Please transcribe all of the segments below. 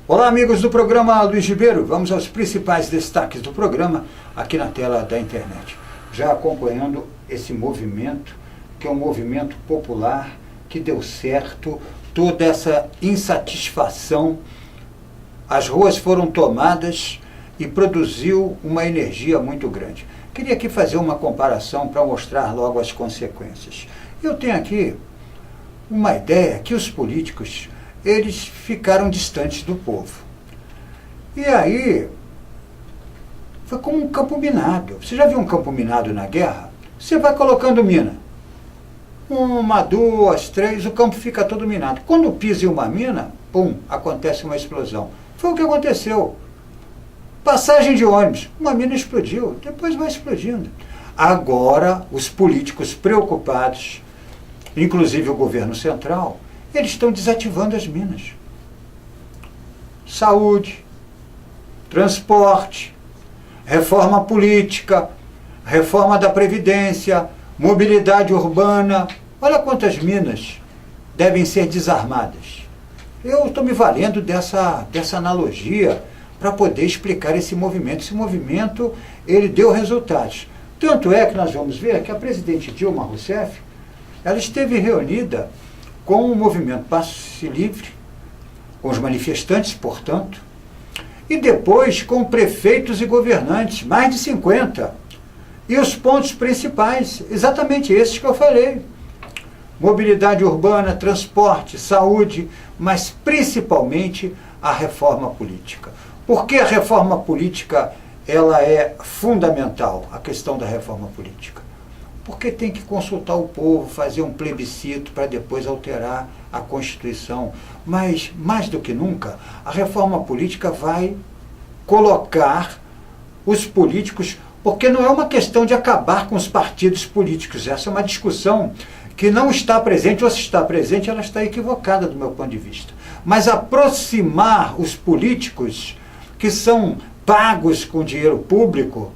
Olá, amigos do programa Luiz Ribeiro. Vamos aos principais destaques do programa aqui na tela da internet. Já acompanhando esse movimento, que é um movimento popular, que deu certo, toda essa insatisfação, as ruas foram tomadas e produziu uma energia muito grande. Queria aqui fazer uma comparação para mostrar logo as consequências. Eu tenho aqui uma ideia que os políticos, eles ficaram distantes do povo. E aí, foi como um campo minado. Você já viu um campo minado na guerra? Você vai colocando mina. 1, 2, 3, o campo fica todo minado. Quando pisa em uma mina, pum, acontece uma explosão. Foi o que aconteceu. Passagem de ônibus, uma mina explodiu, depois vai explodindo. Agora, os políticos preocupados, inclusive o governo central, eles estão desativando as minas. Saúde, transporte, reforma política, reforma da Previdência, mobilidade urbana. Olha quantas minas devem ser desarmadas. Eu estou me valendo dessa analogia para poder explicar esse movimento. Esse movimento, ele deu resultados. Tanto é que nós vamos ver que a presidente Dilma Rousseff, ela esteve reunida com o movimento Passe Livre, com os manifestantes, portanto, e depois com prefeitos e governantes, mais de 50. E os pontos principais, exatamente esses que eu falei. Mobilidade urbana, transporte, saúde, mas principalmente a reforma política. Por que a reforma política ela é fundamental, a questão da reforma política? Porque tem que consultar o povo, fazer um plebiscito para depois alterar a Constituição. Mas, mais do que nunca, a reforma política vai colocar os políticos, porque não é uma questão de acabar com os partidos políticos, essa é uma discussão que não está presente, ou se está presente, ela está equivocada do meu ponto de vista. Mas aproximar os políticos que são pagos com dinheiro público,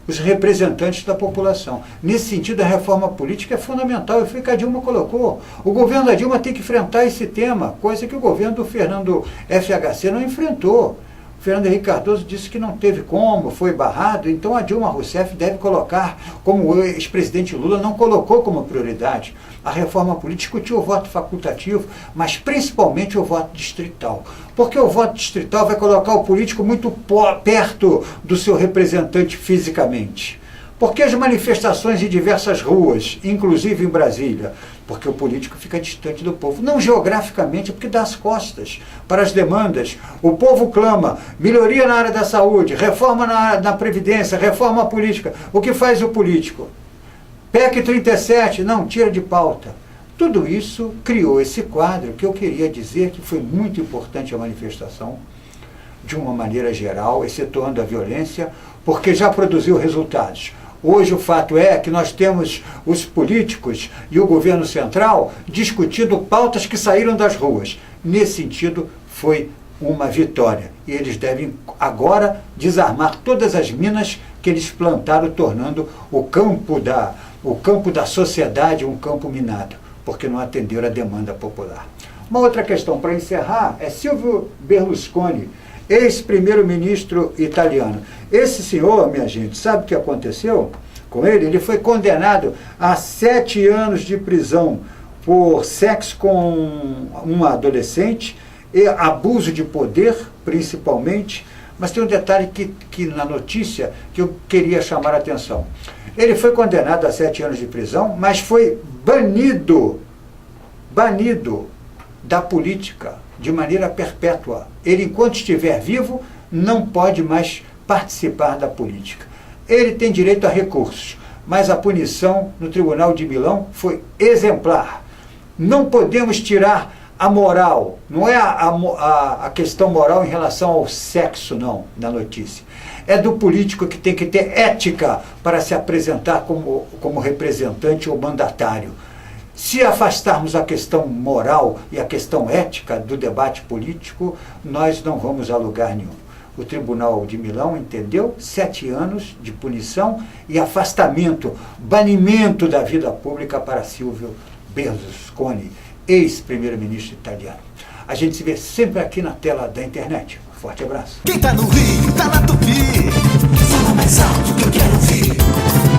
os representantes da população. Nesse sentido, a reforma política é fundamental, e foi o que a Dilma colocou. O governo da Dilma tem que enfrentar esse tema, coisa que o governo do Fernando FHC não enfrentou. O Fernando Henrique Cardoso disse que não teve como, foi barrado, então a Dilma Rousseff deve colocar, como o ex-presidente Lula não colocou como prioridade, a reforma política, discutiu o voto facultativo, mas principalmente o voto distrital. Porque o voto distrital vai colocar o político muito perto do seu representante fisicamente. Porque as manifestações em diversas ruas, inclusive em Brasília, porque o político fica distante do povo. Não geograficamente, porque dá as costas para as demandas. O povo clama melhoria na área da saúde, reforma na Previdência, reforma política. O que faz o político? PEC 37, não, tira de pauta. Tudo isso criou esse quadro que eu queria dizer que foi muito importante a manifestação, de uma maneira geral, excetuando a violência, porque já produziu resultados. Hoje o fato é que nós temos os políticos e o governo central discutindo pautas que saíram das ruas. Nesse sentido, foi uma vitória. E eles devem agora desarmar todas as minas que eles plantaram, tornando o campo da sociedade um campo minado, porque não atenderam a demanda popular. Uma outra questão para encerrar é Silvio Berlusconi, ex-primeiro-ministro italiano. Esse senhor, minha gente, sabe o que aconteceu com ele? Ele foi condenado a 7 anos de prisão por sexo com uma adolescente e abuso de poder, principalmente. Mas tem um detalhe que na notícia que eu queria chamar a atenção. Ele foi condenado a 7 anos de prisão, mas foi banido da política de maneira perpétua. Ele, enquanto estiver vivo, não pode mais participar da política. Ele tem direito a recursos, mas a punição no Tribunal de Milão foi exemplar. Não podemos tirar a moral, não é a questão moral em relação ao sexo, não, na notícia. É do político que tem que ter ética para se apresentar como representante ou mandatário. Se afastarmos a questão moral e a questão ética do debate político, nós não vamos a lugar nenhum. O Tribunal de Milão entendeu 7 anos de punição e afastamento, banimento da vida pública para Silvio Berlusconi, ex-primeiro-ministro italiano. A gente se vê sempre aqui na tela da internet. Forte abraço. Quem tá no Rio, tá na Tupi. Fala mais alto que eu quero ouvir.